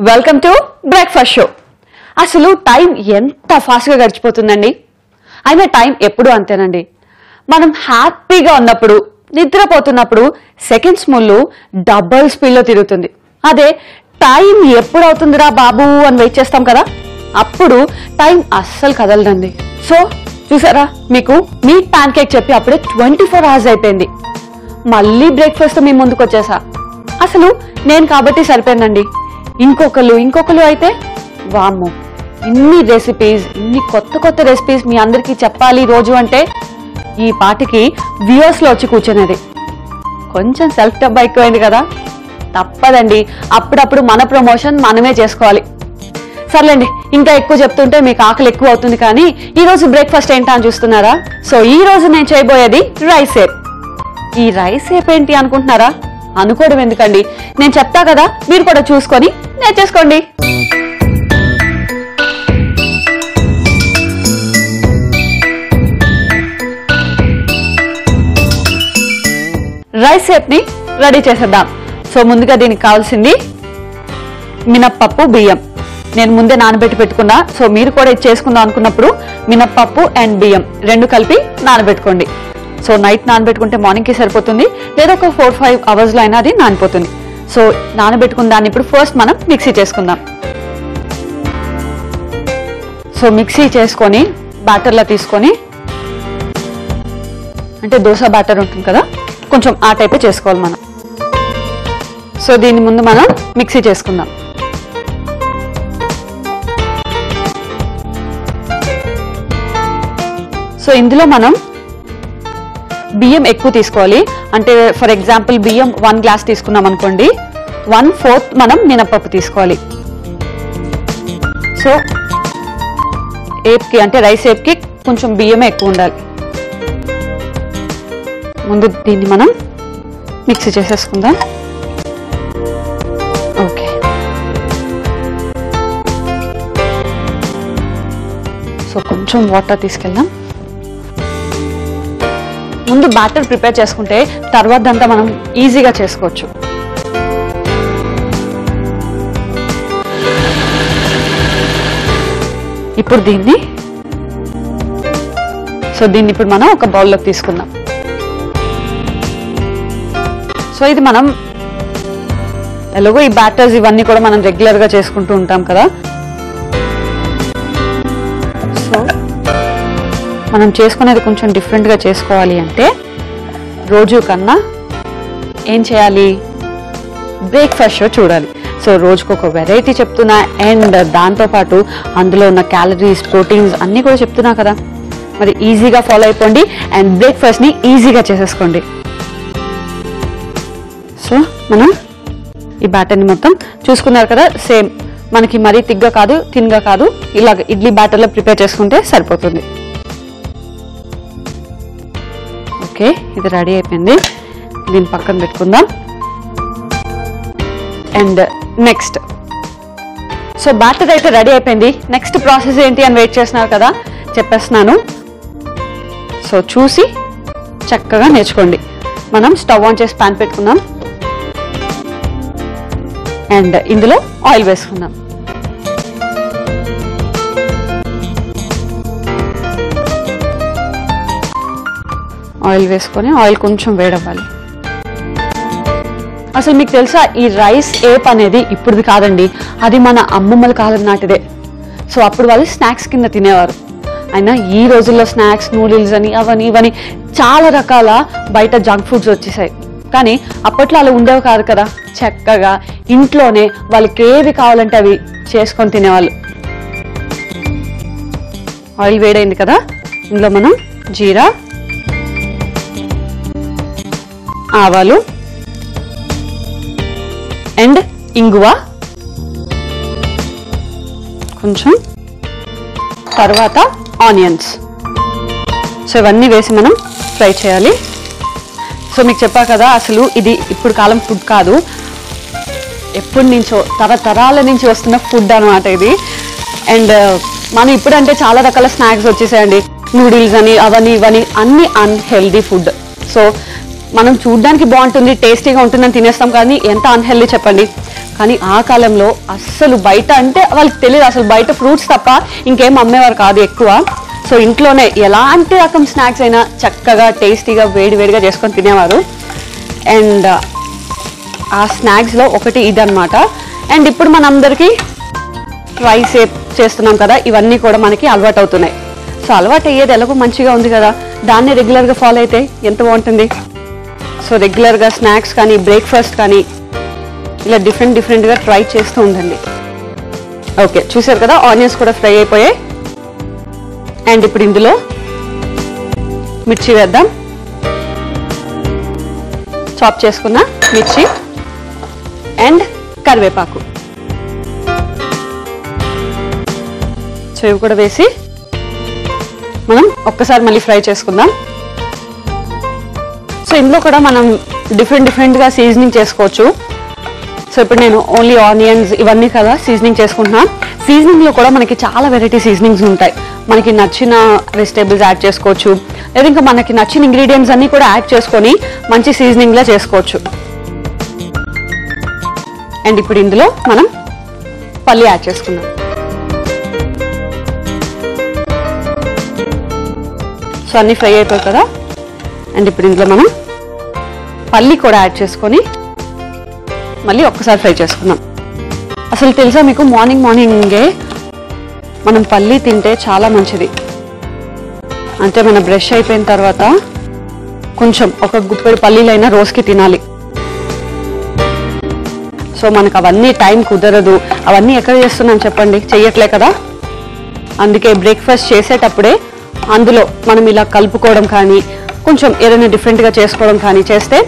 Welcome to breakfast show. అసలు time ఎంత ఫాస్ట్గా గడిచిపోతుందండి. అయినా టైం ఎప్పుడు అంతేనండి. మనం హ్యాపీగా ఉన్నప్పుడు, నిద్రపోతున్నప్పుడు సెకండ్స్ ముళ్ళు డబుల్ స్పీడ్లో తిరుగుతుంది. అదే టైం ఎప్పుడు అవుతుందిరా బాబు అని వెయిట్ చేస్తాం కదా, అప్పుడు టైం అస్సలు కదలదండి. సో చూసారా, మీకు మీట్ ప్యాన్ కేక్ చెప్పి అప్పుడే 24 hours అయిపోయింది. మళ్ళీ బ్రేక్ఫాస్ట్ మీ ముందుకు వచ్చేసా. అసలు నేను కాబట్టి సరిపోయిందండి. ఇంకొకరు అయితే వామ్మో, ఇన్ని రెసిపీస్, ఇన్ని కొత్త రెసిపీస్ మీ అందరికీ చెప్పాలి రోజు అంటే ఈ పాటికి వ్యూవర్స్ లో వచ్చి కూర్చునేది. కొంచెం సెల్ఫ్ డబ్బా ఎక్కువైంది కదా, తప్పదండి. అప్పుడప్పుడు మన ప్రమోషన్ మనమే చేసుకోవాలి. సర్లేండి, ఇంకా ఎక్కువ చెప్తుంటే మీకు ఆకలి ఎక్కువ అవుతుంది. కానీ ఈ రోజు బ్రేక్ఫాస్ట్ ఏంటా అని చూస్తున్నారా? సో ఈ రోజు నేను చేయబోయేది రైస్ ఏప్. ఈ రైస్ ఏప్ ఏంటి అనుకుంటున్నారా? అనుకోవడం ఎందుకండి, నేను చెప్తా కదా, మీరు కూడా చూసుకొని నేర్చేసుకోండి. రైస్ ఏప్ ని రెడీ చేసేద్దాం. సో ముందుగా దీనికి కావాల్సింది మినప్పప్పు, బియ్యం. నేను ముందే నానబెట్టి పెట్టుకున్నా. సో మీరు కూడా ఇది చేసుకుందాం అనుకున్నప్పుడు మినప్పప్పు అండ్ బియ్యం రెండు కలిపి నానబెట్టుకోండి. సో నైట్ నానబెట్టుకుంటే మార్నింగ్కి సరిపోతుంది, లేదా ఒక 4-5 hours అయినా అది నానిపోతుంది. సో నానబెట్టుకున్న దాన్ని ఇప్పుడు ఫస్ట్ మనం మిక్సీ చేసుకుందాం. సో మిక్సీ చేసుకొని బ్యాటర్లా తీసుకొని, అంటే దోశ బ్యాటర్ ఉంటుంది కదా, కొంచెం ఆ టైపే చేసుకోవాలి మనం. సో దీన్ని ముందు మనం మిక్సీ చేసుకుందాం. సో ఇందులో మనం బియ్యం ఎక్కువ తీసుకోవాలి. అంటే ఫర్ ఎగ్జాంపుల్ బియ్యం 1 glass తీసుకున్నాం అనుకోండి, 1/4 మనం మినపప్పు తీసుకోవాలి. సో ఏప్కి, అంటే రైస్ ఏప్కి కొంచెం బియ్యమే ఎక్కువ ఉండాలి. ముందు దీన్ని మనం మిక్సీ చేసేసుకుందాం. ఓకే, సో కొంచెం వాటర్ తీసుకెళ్దాం. ముందు బ్యాటర్ ప్రిపేర్ చేసుకుంటే తర్వాత అంతా మనం ఈజీగా చేసుకోవచ్చు. ఇప్పుడు దీన్ని ఇప్పుడు మనం ఒక బౌల్లోకి తీసుకుందాం. సో ఇది మనం ఎలాగో ఈ బ్యాటర్స్ ఇవన్నీ కూడా మనం రెగ్యులర్గా చేసుకుంటూ ఉంటాం కదా. సో మనం చేసుకునేది కొంచెం డిఫరెంట్గా చేసుకోవాలి అంటే రోజు కన్నా ఏం చేయాలి, బ్రేక్ఫాస్ట్ షో చూడాలి. సో రోజుకు ఒక వెరైటీ చెప్తున్నా, అండ్ దాంతోపాటు అందులో ఉన్న క్యాలరీస్, ప్రోటీన్స్ అన్నీ కూడా చెప్తున్నా కదా. మరి ఈజీగా ఫాలో అయిపోండి అండ్ బ్రేక్ఫాస్ట్ని ఈజీగా చేసేసుకోండి. సో మనం ఈ బ్యాటర్ని మొత్తం చూసుకున్నారు కదా, సేమ్ మనకి మరీ తిగ్గా కాదు, థిన్గా కాదు, ఇలాగ ఇడ్లీ బ్యాటర్లో ప్రిపేర్ చేసుకుంటే సరిపోతుంది. ఓకే, ఇది రెడీ అయిపోయింది. దీన్ని పక్కన పెట్టుకుందాం. అండ్ నెక్స్ట్, సో బ్యాటర్ అయితే రెడీ అయిపోయింది. నెక్స్ట్ ప్రాసెస్ ఏంటి అని వెయిట్ చేస్తున్నారు కదా, చెప్పేస్తున్నాను. సో చూసి చక్కగా నేర్చుకోండి. మనం స్టవ్ ఆన్ చేసి ప్యాన్ పెట్టుకుందాం. అండ్ ఇందులో ఆయిల్ వేసుకుందాం. ఆయిల్ వేసుకొని ఆయిల్ కొంచెం వేడవ్వాలి. అసలు మీకు తెలుసా, ఈ రైస్ ఏప్ అనేది ఇప్పుడుది కాదండి, అది మన అమ్మమ్మల కాలం నాటిదే. సో అప్పుడు వాళ్ళు స్నాక్స్ కింద తినేవారు. అయినా ఈ రోజుల్లో స్నాక్స్, నూడిల్స్ అని అవని ఇవని చాలా రకాల బయట జంక్ ఫుడ్స్ వచ్చేసాయి. కానీ అప్పట్లో అలా ఉండేవి కాదు కదా. చక్కగా ఇంట్లోనే వాళ్ళకి ఏవి కావాలంటే అవి చేసుకొని తినేవాళ్ళు. ఆయిల్ వేడైంది కదా, ఇందులో మనం జీరా, ఆవాలు అండ్ ఇంగువ, కొంచెం తర్వాత ఆనియన్స్, సో ఇవన్నీ వేసి మనం ఫ్రై చేయాలి. సో మీకు చెప్పా కదా, అసలు ఇది ఇప్పుడు కాలం ఫుడ్ కాదు, ఎప్పటి నుంచో తరతరాల నుంచి వస్తున్న ఫుడ్ అనమాట ఇది. అండ్ మనం ఇప్పుడంటే చాలా రకాల స్నాక్స్ వచ్చేసాయండి, నూడిల్స్ అని అవని ఇవని, అన్ని అన్హెల్దీ ఫుడ్. సో మనం చూడ్డానికి బాగుంటుంది, టేస్టీగా ఉంటుందని తినేస్తాం, కానీ ఎంత అన్హెల్దీ చెప్పండి. కానీ ఆ కాలంలో అస్సలు బయట అంటే వాళ్ళకి తెలియదు, అసలు బయట ఫ్రూట్స్ తప్ప ఇంకేం అమ్మేవారు కాదు ఎక్కువ. సో ఇంట్లోనే ఎలాంటి రకం స్నాక్స్ అయినా చక్కగా టేస్టీగా వేడివేడిగా చేసుకొని తినేవారు. అండ్ ఆ స్నాక్స్లో ఒకటి ఇదన్నమాట. అండ్ ఇప్పుడు మనందరికీ ఫ్రైస్ చేస్తున్నాం కదా, ఇవన్నీ కూడా మనకి అలవాటు అవుతున్నాయి. సో అలవాటు అయ్యేది ఎలాగో మంచిగా ఉంది కదా, దాన్ని రెగ్యులర్గా ఫాలో అయితే ఎంత బాగుంటుంది. సో రెగ్యులర్గా స్నాక్స్ కానీ బ్రేక్ఫాస్ట్ కానీ ఇలా డిఫరెంట్గా ట్రై చేస్తూ ఉండండి. ఓకే, చూసారు కదా ఆనియన్స్ కూడా ఫ్రై అయిపోయాయి. అండ్ ఇప్పుడు ఇందులో మిర్చి వేద్దాం. చాప్ చేసుకున్న మిర్చి అండ్ కరివేపాకు, సో ఇవి కూడా వేసి మనం ఒక్కసారి మళ్ళీ ఫ్రై చేసుకుందాం. సో ఇందులో కూడా మనం డిఫరెంట్గా సీజనింగ్ చేసుకోవచ్చు. సో ఇప్పుడు నేను ఓన్లీ ఆనియన్స్ ఇవన్నీ కదా సీజనింగ్ చేసుకుంటున్నాను. సీజనింగ్లో కూడా మనకి చాలా వెరైటీ సీజనింగ్స్ ఉంటాయి. మనకి నచ్చిన వెజిటేబుల్స్ యాడ్ చేసుకోవచ్చు, లేదా ఇంకా మనకి నచ్చిన ఇంగ్రీడియంట్స్ అన్నీ కూడా యాడ్ చేసుకొని మంచి సీజనింగ్లా చేసుకోవచ్చు. అండ్ ఇప్పుడు ఇందులో మనం పల్లి యాడ్ చేసుకుందాం. సో అన్నీ ఫ్రై అయిపోయి కదా. అండ్ ఇప్పుడు ఇందులో మనం పల్లి కూడా యాడ్ చేసుకొని మళ్ళీ ఒక్కసారి ఫ్రై చేసుకుందాం. అసలు తెలుసా మీకు, మార్నింగే మనం పల్లి తింటే చాలా మంచిది. అంటే మన బ్రష్ అయిపోయిన తర్వాత కొంచెం ఒక గుప్పెడు పల్లీలైనా రోజుకి తినాలి. సో మనకు అవన్నీ టైం కుదరదు, అవన్నీ ఎక్కడ చేస్తున్నాం చెప్పండి, చెయ్యట్లే కదా. అందుకే బ్రేక్ఫాస్ట్ చేసేటప్పుడే అందులో మనం ఇలా కలుపుకోవడం కానీ కొంచెం ఏదైనా డిఫరెంట్గా చేసుకోవడం కానీ చేస్తే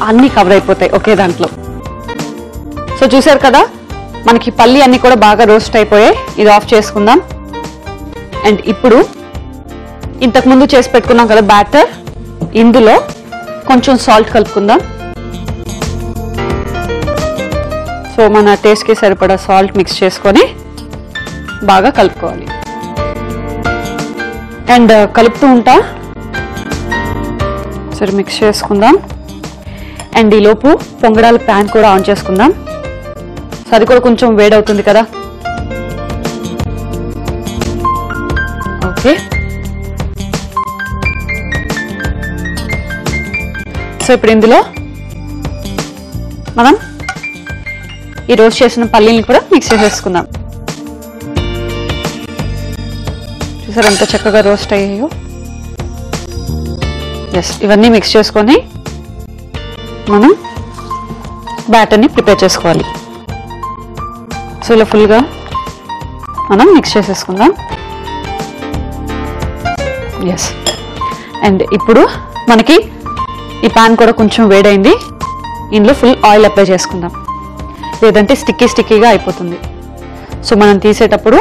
అన్నీ కవర్ అయిపోతాయి ఒకే దాంట్లో. సో చూసారు కదా మనకి పల్లి అన్నీ కూడా బాగా రోస్ట్ అయిపోయాయి. ఇది ఆఫ్ చేసుకుందాం. అండ్ ఇప్పుడు ఇంతకుముందు చేసి పెట్టుకున్నాం కదా బ్యాటర్, ఇందులో కొంచెం సాల్ట్ కలుపుకుందాం. సో మన టేస్ట్కి సరిపడా సాల్ట్ మిక్స్ చేసుకొని బాగా కలుపుకోవాలి. అండ్ కలుపుతూ ఉంటా సరే మిక్స్ చేసుకుందాం. అండ్ ఈలోపు పొంగడాల ప్యాన్ కూడా ఆన్ చేసుకుందాం. సో అది కూడా కొంచెం వేడవుతుంది కదా. ఓకే, సో ఇప్పుడు ఇందులో మనం ఈ రోస్ట్ చేసిన పల్లీని కూడా మిక్స్ చేసేసుకుందాం. చూసారు ఎంత చక్కగా రోస్ట్ అయ్యాయో. ఎస్, ఇవన్నీ మిక్స్ చేసుకొని మనం బ్యాటర్ని ప్రిపేర్ చేసుకోవాలి. సో ఇలా ఫుల్గా మనం మిక్స్ చేసేసుకుందాం. ఎస్, అండ్ ఇప్పుడు మనకి ఈ ప్యాన్ కూడా కొంచెం వేడైంది. ఇందులో ఫుల్ ఆయిల్ అప్లై చేసుకుందాం, లేదంటే స్టిక్కీగా అయిపోతుంది. సో మనం తీసేటప్పుడు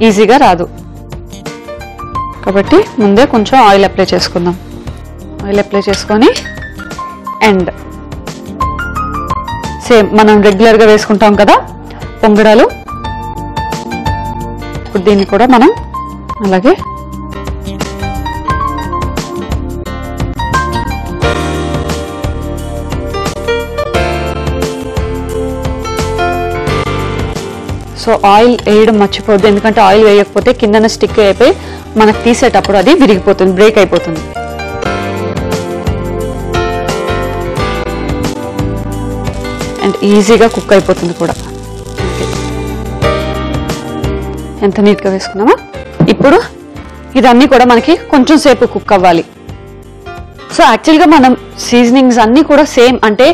ఈజీగా రాదు కాబట్టి ముందే కొంచెం ఆయిల్ అప్లై చేసుకుందాం. ఆయిల్ అప్లై చేసుకొని అండ్ సేమ్ మనం రెగ్యులర్గా వేసుకుంటాం కదా పొంగడాలు, ఇప్పుడు దీన్ని కూడా మనం అలాగే సో ఆయిల్ వేయడం మర్చిపోద్దు, ఎందుకంటే ఆయిల్ వేయకపోతే కిందన స్టిక్ అయిపోయి మనకు తీసేటప్పుడు అది విరిగిపోతుంది, బ్రేక్ అయిపోతుంది. అండ్ ఈజీగా కుక్ అయిపోతుంది కూడా. ఎంత నీట్గా వేసుకున్నామా. ఇప్పుడు ఇదన్నీ కూడా మనకి కొంచెం సేపు కుక్ అవ్వాలి. సో యాక్చువల్గా మనం సీజనింగ్స్ అన్నీ కూడా సేమ్, అంటే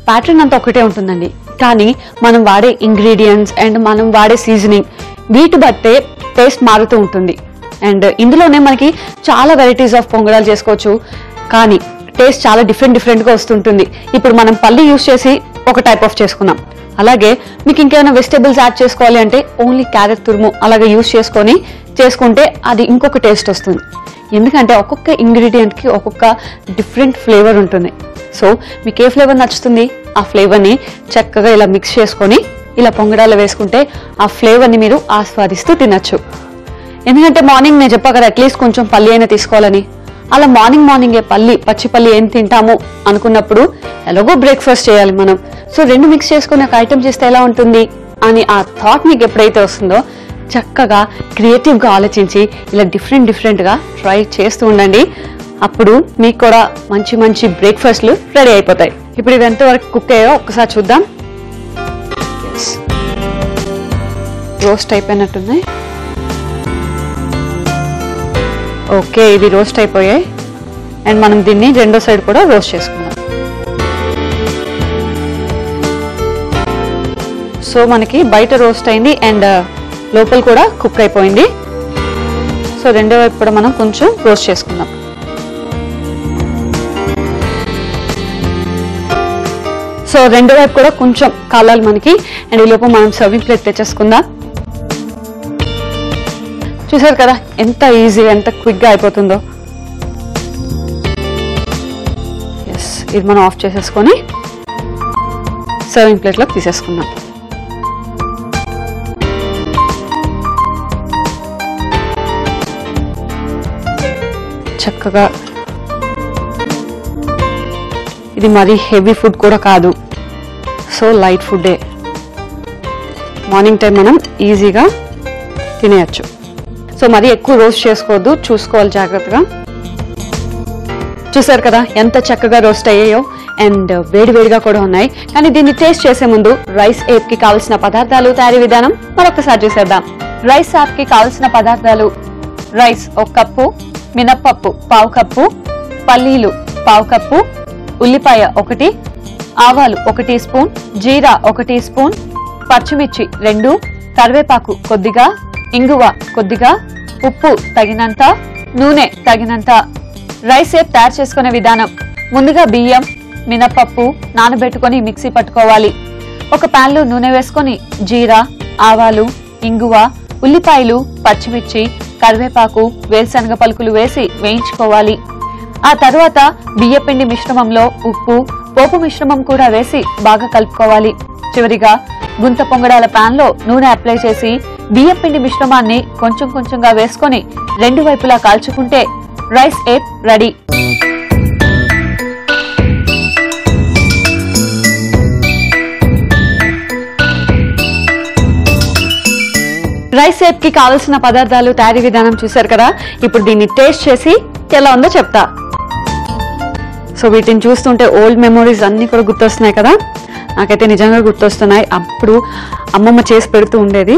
ప్యాటర్న్ అంతా ఒకటే ఉంటుందండి. కానీ మనం వాడే ఇంగ్రీడియంట్స్ అండ్ మనం వాడే సీజనింగ్ వీటి బట్టే టేస్ట్ మారుతూ ఉంటుంది. అండ్ ఇందులోనే మనకి చాలా వెరైటీస్ ఆఫ్ పొంగడాలు చేసుకోవచ్చు, కానీ టేస్ట్ చాలా డిఫరెంట్గా వస్తుంటుంది. ఇప్పుడు మనం పల్లి యూస్ చేసి ఒక టైప్ ఆఫ్ చేసుకున్నాం, అలాగే మీకు ఇంకేమైనా వెజిటేబుల్స్ యాడ్ చేసుకోవాలి అంటే ఓన్లీ క్యారెట్ తురుము అలాగే యూస్ చేసుకుంటే అది ఇంకొక టేస్ట్ వస్తుంది. ఎందుకంటే ఒక్కొక్క ఇంగ్రీడియంట్కి ఒక్కొక్క డిఫరెంట్ ఫ్లేవర్ ఉంటుంది. సో మీకు ఏ ఫ్లేవర్ నచ్చుతుంది ఆ ఫ్లేవర్ని చక్కగా ఇలా మిక్స్ చేసుకొని ఇలా పొంగడాలు వేసుకుంటే ఆ ఫ్లేవర్ని మీరు ఆస్వాదిస్తూ తినచ్చు. ఎందుకంటే మార్నింగ్ నేను చెప్పా కదా అట్లీస్ట్ కొంచెం పల్లి అయినా తీసుకోవాలని, అలా మార్నింగే పచ్చి పల్లి ఏం తింటాము అనుకున్నప్పుడు ఎలాగో బ్రేక్ఫాస్ట్ చేయాలి మనం. సో రెండు మిక్స్ చేసుకుని ఒక ఐటమ్ చేస్తే ఎలా ఉంటుంది అని ఆ థాట్ మీకు ఎప్పుడైతే వస్తుందో చక్కగా క్రియేటివ్గా ఆలోచించి ఇలా డిఫరెంట్గా ట్రై చేస్తూ ఉండండి. అప్పుడు మీకు కూడా మంచి బ్రేక్ఫాస్ట్లు రెడీ అయిపోతాయి. ఇప్పుడు ఇవి ఎంతవరకు కుక్ అయ్యాయో ఒక్కసారి చూద్దాం. రోస్ట్ అయిపోయినట్టున్నాయి. ఓకే, ఇవి రోస్ట్ అయిపోయాయి. అండ్ మనం దీన్ని రెండో సైడ్ కూడా రోస్ట్ చేసుకుందాం. సో మనకి బయట రోస్ట్ అయింది అండ్ లోపల కూడా కుక్ అయిపోయింది. సో రెండో వైపు కూడా మనం కొంచెం రోస్ట్ చేసుకుందాం. సో రెండో వైపు కూడా కొంచెం కాలాలి మనకి. అండ్ ఈ లోపు మనం సర్వింగ్ ప్లేట్ తెచ్చేసుకుందాం. చూసారు కదా ఎంత ఈజీ, ఎంత క్విక్గా అయిపోతుందో. ఎస్, ఇది మనం ఆఫ్ చేసేసుకొని సర్వింగ్ ప్లేట్లోకి తీసేసుకుందాం. చక్కగా ఇది మరీ హెవీ ఫుడ్ కూడా కాదు, సో లైట్ ఫుడ్డే. మార్నింగ్ టైం మనం ఈజీగా తినేయచ్చు. సో మరీ ఎక్కువ రోస్ట్ చేసుకోవద్దు, చూసుకోవాలి జాగ్రత్తగా. చూసారు కదా ఎంత చక్కగా రోస్ట్ అయ్యాయో అండ్ వేడివేడిగా కూడా ఉన్నాయి. కానీ దీన్ని టేస్ట్ చేసే ముందు రైస్ ఏప్ కి కావాల్సిన పదార్థాలు, తయారీ విధానం మరొకసారి చూసేద్దాం. రైస్ యాప్ కి కావాల్సిన పదార్థాలు: రైస్ 1 కప్పు, మినప్పప్పు 1/2 కప్పు, పల్లీలు 1/2 కప్పు, ఉల్లిపాయ 1, ఆవాలు 1 టీ స్పూన్, జీరా 1 టీ స్పూన్, పచ్చిమిర్చి 2, కరివేపాకు కొద్దిగా, ఇంగువ కొద్దిగా, ఉప్పు తగినంత, నూనె తగినంత. రైస్ ఏప్ తయారు చేసుకునే విధానం: ముందుగా బియ్యం, మినప్పప్పు నానబెట్టుకొని మిక్సీ పట్టుకోవాలి. ఒక పాన్ లో నూనె వేసుకొని జీరా, ఆవాలు, ఇంగువ, ఉల్లిపాయలు, పచ్చిమిర్చి, కరివేపాకు, వేరుశనగ పలుకులు వేసి వేయించుకోవాలి. ఆ తర్వాత బియ్యపిండి మిశ్రమంలో ఉప్పు, పోపు మిశ్రమం కూడా వేసి బాగా కలుపుకోవాలి. చివరిగా గుంత పొంగడాల పాన్ లో నూనె అప్లై చేసి బియ్యపిండి మిశ్రమాన్ని కొంచెంగా వేసుకొని రెండు వైపులా కాల్చుకుంటే రైస్ ఏప్ రెడీ. రైస్ ఏప్ కి కావలసిన పదార్థాలు, తయారీ విధానం చూసారు కదా. ఇప్పుడు దీన్ని టేస్ట్ చేసి ఎలా ఉందో చెప్తా. సో వీటిని చూస్తుంటే ఓల్డ్ మెమోరీస్ అన్ని కూడా గుర్తొస్తున్నాయి కదా. నాకైతే నిజంగా గుర్తొస్తున్నాయి. అప్పుడు అమ్మమ్మ చేసి పెడుతూ ఉండేది.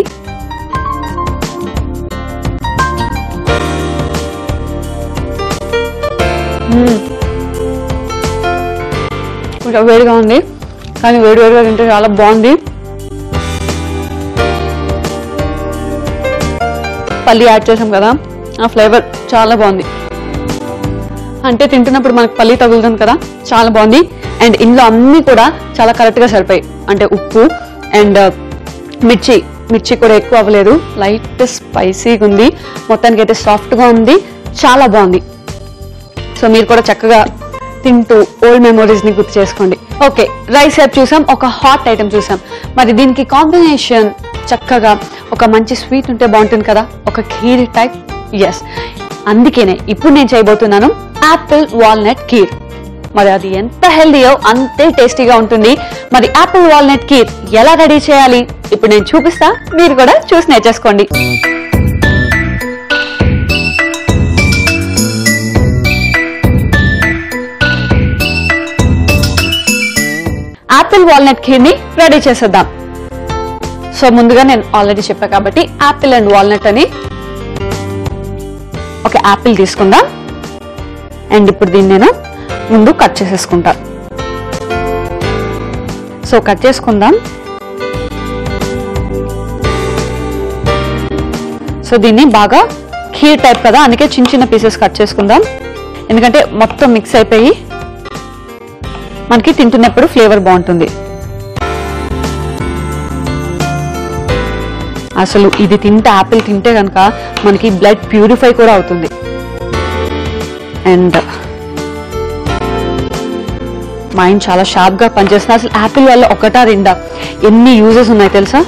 కొంచెం వేడిగా ఉంది, కానీ వేడిగా తింటే చాలా బాగుంది. పల్లి యాడ్ చేసాం కదా, ఆ ఫ్లేవర్ చాలా బాగుంది. అంటే తింటున్నప్పుడు మనకు పల్లి తగులుతుంది కదా, చాలా బాగుంది. అండ్ ఇందులో అన్ని కూడా చాలా కరెక్ట్గా సరిపోయి. అంటే ఉప్పు అండ్ మిర్చి కూడా ఎక్కువ అవ్వలేదు, లైట్ స్పైసీగా ఉంది. మొత్తానికి అయితే సాఫ్ట్గా ఉంది, చాలా బాగుంది. సో మీరు కూడా చక్కగా తింటూ ఓల్డ్ మెమోరీస్ని గుర్తు చేసుకోండి. ఓకే, రైస్ ఏప్ చూసాం, ఒక హాట్ ఐటమ్ చూసాం. మరి దీనికి కాంబినేషన్ చక్కగా ఒక మంచి స్వీట్ ఉంటే బాగుంటుంది కదా, ఒక ఖీర్ టైప్. ఎస్, అందుకేనే ఇప్పుడు నేను చేయబోతున్నాను యాపిల్ వాల్నట్ ఖీర్. మరి అది ఎంత హెల్దీయో అంతే టేస్టీగా ఉంటుంది. మరి యాపిల్ వాల్నట్ ఖీర్ ఎలా రెడీ చేయాలి ఇప్పుడు నేను చూపిస్తా, మీరు కూడా చూసి నేర్చేసుకోండి. యాపిల్ వాల్నట్ ఖీర్ ని రెడీ చేసేద్దాం. సో ముందుగా నేను ఆల్రెడీ చెప్పా కాబట్టి యాపిల్ అండ్ వాల్నట్ అని ఒక యాపిల్ తీసుకుందాం. అండ్ ఇప్పుడు దీన్ని నేను ముందు కట్ చేసేసుకుంటా. సో కట్ చేసుకుందాం. సో దీన్ని బాగా ఖీర్ టైప్ కదా, అందుకే చిన్న పీసెస్ కట్ చేసుకుందాం. ఎందుకంటే మొత్తం మిక్స్ అయిపోయి మనకి తింటున్నప్పుడు ఫ్లేవర్ బాగుంటుంది. అసలు ఇది తింటే, యాపిల్ తింటే కనుక మనకి బ్లడ్ ప్యూరిఫై కూడా అవుతుంది. అండ్ మైండ్ చాలా షార్ప్గా పనిచేస్తుంది. అసలు యాపిల్ వల్ల ఒకటా రెండా ఎన్ని యూజెస్ ఉన్నాయి తెలుసా.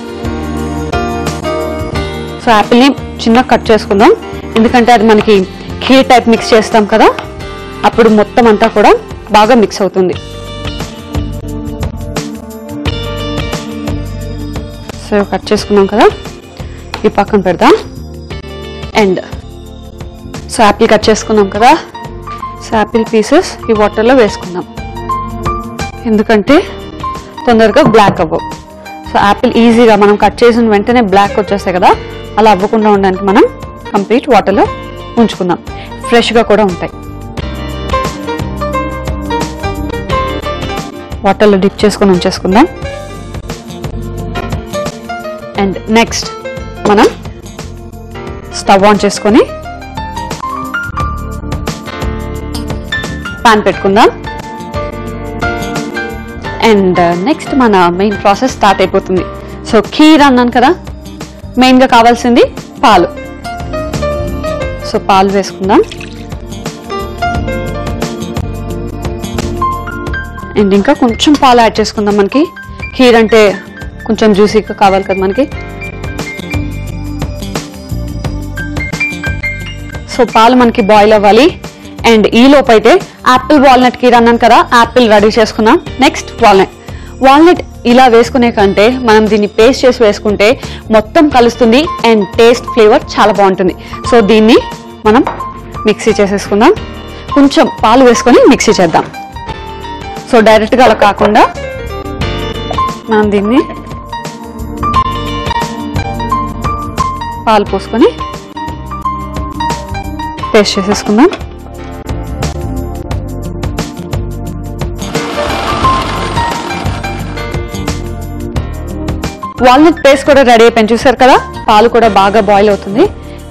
సో యాపిల్ని చిన్న కట్ చేసుకుందాం, ఎందుకంటే అది మనకి ఖీర్ టైప్ మిక్స్ చేస్తాం కదా, అప్పుడు మొత్తం అంతా కూడా బాగా మిక్స్ అవుతుంది. సో కట్ చేసుకున్నాం కదా, ఈ పక్కన పెడదాం. అండ్ సో యాపిల్ కట్ చేసుకున్నాం కదా, సో యాపిల్ పీసెస్ ఈ వాటర్లో వేసుకుందాం, ఎందుకంటే తొందరగా బ్లాక్ అవ్వవు. సో యాపిల్ ఈజీగా మనం కట్ చేసిన వెంటనే బ్లాక్ వచ్చేస్తాయి కదా, అలా అవ్వకుండా ఉండడానికి మనం కంప్లీట్ వాటర్లో ఉంచుకుందాం. ఫ్రెష్గా కూడా ఉంటాయి. వాటర్లో డిప్ చేసుకొని ఉంచేసుకుందాం. అండ్ నెక్స్ట్ మనం స్టవ్ ఆన్ చేసుకొని పాన్ పెట్టుకుందాం. అండ్ నెక్స్ట్ మన మెయిన్ ప్రాసెస్ స్టార్ట్ అయిపోతుంది. సో ఖీర్ అన్నాను కదా, మెయిన్గా కావాల్సింది పాలు. సో పాలు వేసుకుందాం. అండ్ ఇంకా కొంచెం పాలు యాడ్ చేసుకుందాం. మనకి ఖీర్ అంటే కొంచెం జ్యూసీగా కావాలి కదా మనకి. సో పాలు మనకి బాయిల్ అవ్వాలి. అండ్ ఈ లోపు అయితే యాపిల్ వాల్నట్ ఖీర్ అన్నాను కదా, యాపిల్ రెడీ చేసుకున్నాం. నెక్స్ట్ వాల్నట్ ఇలా వేసుకునే కంటే మనం దీన్ని పేస్ట్ చేసి వేసుకుంటే మొత్తం కలుస్తుంది అండ్ టేస్ట్ ఫ్లేవర్ చాలా బాగుంటుంది. సో దీన్ని మనం మిక్సీ చేసేసుకుందాం. కొంచెం పాలు వేసుకొని మిక్సీ చేద్దాం. సో డైరెక్ట్గా అలా కాకుండా మనం దీన్ని పాలు పోసుకొని పేస్ట్ చేసేసుకుందాం. వాల్నట్ పేస్ట్ కూడా రెడీ అయిపోయింది, చూసారు కదా. పాలు కూడా బాగా బాయిల్ అవుతుంది.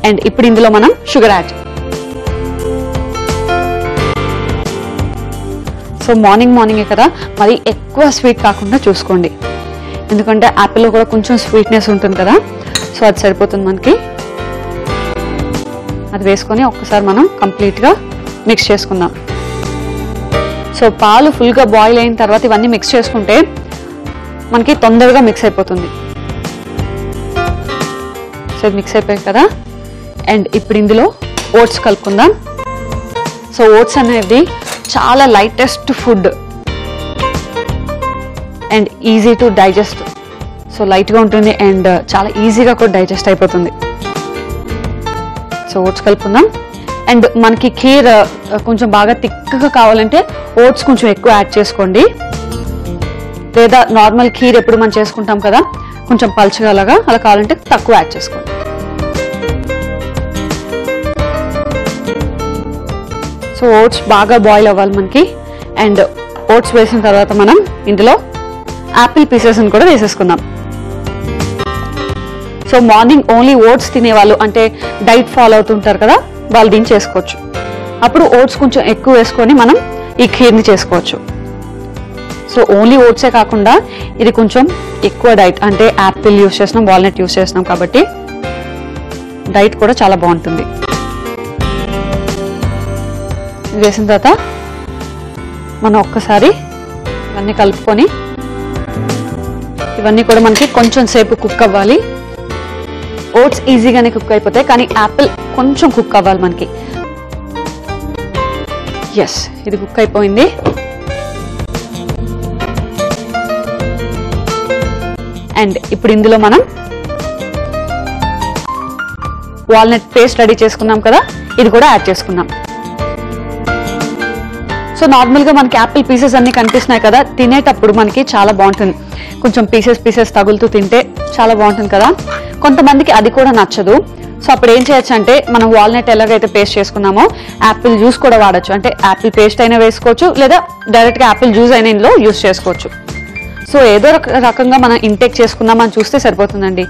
అండ్ ఇప్పుడు ఇందులో మనం షుగర్ యాడ్. సో మార్నింగే కదా, మరి ఎక్కువ స్వీట్ కాకుండా చూసుకోండి, ఎందుకంటే యాపిల్లో కూడా కొంచెం స్వీట్నెస్ ఉంటుంది కదా. సో అది సరిపోతుంది మనకి. అది వేసుకొని ఒక్కసారి మనం కంప్లీట్గా మిక్స్ చేసుకుందాం. సో పాలు ఫుల్గా బాయిల్ అయిన తర్వాత ఇవన్నీ మిక్స్ చేసుకుంటే మనకి తొందరగా మిక్స్ అయిపోతుంది. సో మిక్స్ అయిపోయాయి కదా. అండ్ ఇప్పుడు ఇందులో ఓట్స్ కలుపుకుందాం. సో ఓట్స్ అనేది చాలా lightest food and easy to digest. So లైట్గా ఉంటుంది అండ్ చాలా ఈజీగా కూడా డైజెస్ట్ అయిపోతుంది. సో ఓట్స్ కలుపుకుందాం. అండ్ మనకి ఖీర్ కొంచెం బాగా థిక్గా కావాలంటే ఓట్స్ కొంచెం ఎక్కువ యాడ్ చేసుకోండి, లేదా నార్మల్ ఖీర్ ఎప్పుడు మనం చేసుకుంటాం కదా కొంచెం పల్చగా అలా కావాలంటే తక్కువ యాడ్ చేసుకోండి. సో ఓట్స్ బాగా బాయిల్ అవ్వాలి మనకి. అండ్ ఓట్స్ వేసిన తర్వాత మనం ఇందులో యాపిల్ పీసెస్ని కూడా వేసేసుకుందాం. సో మార్నింగ్ ఓన్లీ ఓట్స్ తినేవాళ్ళు, అంటే డైట్ ఫాలో అవుతుంటారు కదా, వాళ్ళు దీన్ని చేసుకోవచ్చు. అప్పుడు ఓట్స్ కొంచెం ఎక్కువ వేసుకొని మనం ఈ ఖీర్ని చేసుకోవచ్చు. సో ఓన్లీ ఓట్సే కాకుండా ఇది కొంచెం ఎక్కువ డైట్, అంటే యాపిల్ యూస్ చేసినాం, వాల్నట్ యూస్ చేసినాం కాబట్టి డైట్ కూడా చాలా బాగుంటుంది. ఇది వేసిన తర్వాత మనం ఒక్కసారి ఇవన్నీ కలుపుకొని, ఇవన్నీ కూడా మనకి కొంచెం సేపు కుక్ అవ్వాలి. ఓట్స్ ఈజీగానే కుక్ అయిపోతాయి, కానీ యాపిల్ కొంచెం కుక్ అవ్వాలి మనకి. ఎస్, ఇది కుక్ అయిపోయింది. అండ్ ఇప్పుడు ఇందులో మనం వాల్నట్ పేస్ట్ రెడీ చేసుకున్నాం కదా, ఇది కూడా యాడ్ చేసుకున్నాం. సో నార్మల్గా మనకి యాపిల్ పీసెస్ అన్ని కనిపిస్తున్నాయి కదా, తినేటప్పుడు మనకి చాలా బాగుంటుంది. కొంచెం పీసెస్ తగులుతూ తింటే చాలా బాగుంటుంది కదా. కొంతమందికి అది కూడా నచ్చదు. సో అప్పుడు ఏం చేయొచ్చు అంటే, మనం వాల్నట్ ఎలాగైతే పేస్ట్ చేసుకున్నామో యాపిల్ జ్యూస్ కూడా వాడచ్చు. అంటే యాపిల్ పేస్ట్ అయినా వేసుకోవచ్చు, లేదా డైరెక్ట్గా యాపిల్ జ్యూస్ అయినా ఇందులో యూస్ చేసుకోవచ్చు. సో ఏదో రకంగా మనం ఇంటేక్ చేసుకున్నామని చూస్తే సరిపోతుందండి.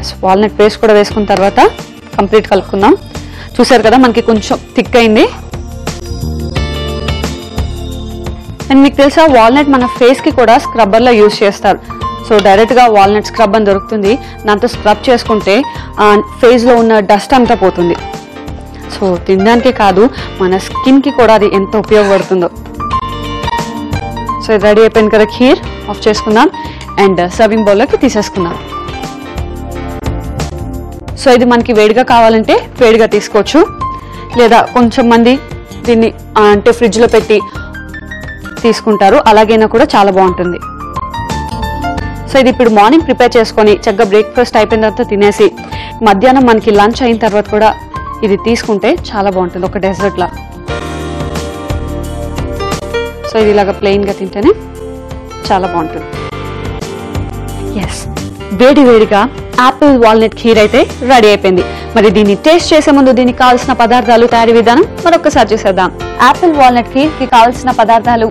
ఎస్, వాల్నట్ పేస్ట్ కూడా వేసుకున్న తర్వాత కంప్లీట్ కలుపుకుందాం. చూసారు కదా మనకి కొంచెం థిక్ అయింది. అండ్ మీకు తెలుసా, వాల్నట్ మన ఫేస్కి కూడా స్క్రబ్బర్లో యూజ్ చేస్తారు. సో డైరెక్ట్గా వాల్నట్ స్క్రబ్ అని దొరుకుతుంది, దాంతో స్క్రబ్ చేసుకుంటే ఫేస్లో ఉన్న డస్ట్ అంతా పోతుంది. సో తినడానికే కాదు, మన స్కిన్కి కూడా అది ఎంత ఉపయోగపడుతుందో. సో ఇది రెడీ అయిపోయింది కదా ఖీర్, ఆఫ్ చేసుకుందాం అండ్ సర్వింగ్ బౌల్లోకి తీసేసుకుందాం. సో ఇది మనకి వేడిగా కావాలంటే వేడిగా తీసుకోవచ్చు, లేదా కొంచెం మంది దీన్ని అంటే ఫ్రిడ్జ్ లో పెట్టి తీసుకుంటారు, అలాగైనా కూడా చాలా బాగుంటుంది. సో ఇది ఇప్పుడు మార్నింగ్ ప్రిపేర్ చేసుకొని చక్కగా బ్రేక్ఫాస్ట్ అయిపోయిన తర్వాత తినేసి మధ్యాహ్నం మనకి లంచ్ అయిన తర్వాత కూడా ఇది తీసుకుంటే చాలా బాగుంటుంది, ఒక డెజర్ట్ లా. సో ఇది ఇలాగా ప్లెయిన్ గా తింటేనే చాలా బాగుంటుంది. ఎస్, వేడి వేడిగా ఆపిల్ వాల్నట్ ఖీర్ అయితే రెడీ అయిపోయింది. మరి దీన్ని టేస్ట్ చేసే ముందు దీనికి కావాల్సిన పదార్థాలు, తయారీ విధానం మరొకసారి చూసేద్దాం. ఆపిల్ వాల్నట్ ఖీర్ కి కావాల్సిన పదార్థాలు: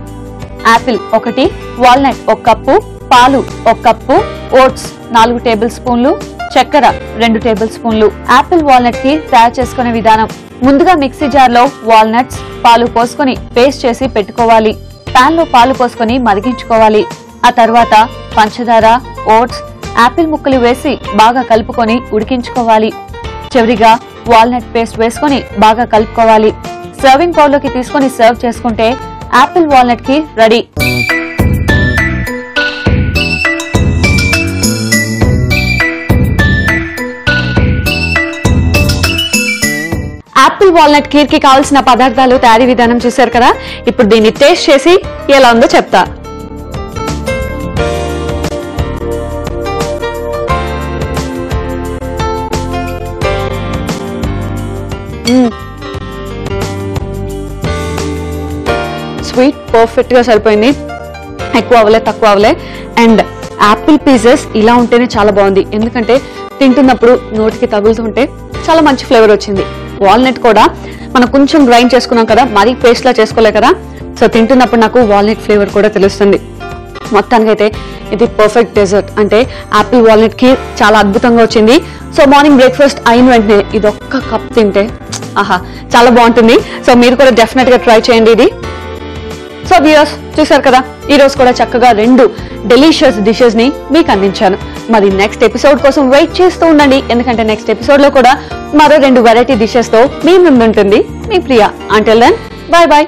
ఆపిల్ 1, వాల్నట్ 1 కప్పు, పాలు 1 కప్పు, ఓట్స్ 4 టేబుల్ స్పూన్లు, చక్కెర 2 టేబుల్ స్పూన్లు. ఆపిల్ వాల్నట్ ఖీర్ తయారు చేసుకునే విధానం: ముందుగా మిక్సీ జార్ లో వాల్నట్స్, పాలు పోసుకొని పేస్ట్ చేసి పెట్టుకోవాలి. పాన్ లో పాలు పోసుకొని మరిగించుకోవాలి. ఆ తర్వాత పంచదార, ఓట్స్, ఆపిల్ ముక్కలు వేసి బాగా కలుపుకొని ఉడికించుకోవాలి. చివరిగా వాల్నట్ పేస్ట్ వేసుకొని బాగా కలుపుకోవాలి. సర్వింగ్ బౌల్ లోకి తీసుకొని సర్వ్ చేసుకుంటే apple walnut kheer ready. Apple walnut kheer కి కావాల్సిన పదార్థాలు, తయారీ విధానం చూశారు కదా. ఇప్పుడు దీన్ని టేస్ట్ చేసి ఎలా ఉందో చెప్తా. స్వీట్ పర్ఫెక్ట్ గా సరిపోయింది, ఎక్కువ అవ్వలే తక్కువ అవ్వలే. అండ్ ఆపిల్ పీసెస్ ఇలా ఉంటేనే చాలా బాగుంది, ఎందుకంటే తింటున్నప్పుడు నోటికి తగులుతుంటే చాలా మంచి ఫ్లేవర్ వచ్చింది. వాల్నట్ కూడా మనం కొంచెం గ్రైండ్ చేసుకున్నాం కదా, మరీ పేస్ట్ లా చేసుకోలే కదా. సో తింటున్నప్పుడు నాకు వాల్నట్ ఫ్లేవర్ కూడా తెలుస్తుంది. మొత్తానికైతే ఇది పర్ఫెక్ట్ డెజర్ట్, అంటే ఆపిల్ వాల్నట్ ఖీర్ చాలా అద్భుతంగా వచ్చింది. సో మార్నింగ్ బ్రేక్ఫాస్ట్ అయిన వెంటనే ఇది ఒక్క కప్ తింటే ఆహా చాలా బాగుంటుంది. సో మీరు కూడా డెఫినెట్ గా ట్రై చేయండి ఇది. సో వ్యూయర్స్ చూసారు కదా, ఈ రోజు కూడా చక్కగా 2 డెలిషియస్ డిషెస్ ని మీకు అందించాను. మరి నెక్స్ట్ ఎపిసోడ్ కోసం వెయిట్ చేస్తూ ఉండండి, ఎందుకంటే నెక్స్ట్ ఎపిసోడ్ లో కూడా మరో 2 వెరైటీ డిషెస్ తో మీ ముందుంటుంది మీ Priya. Until then, bye by.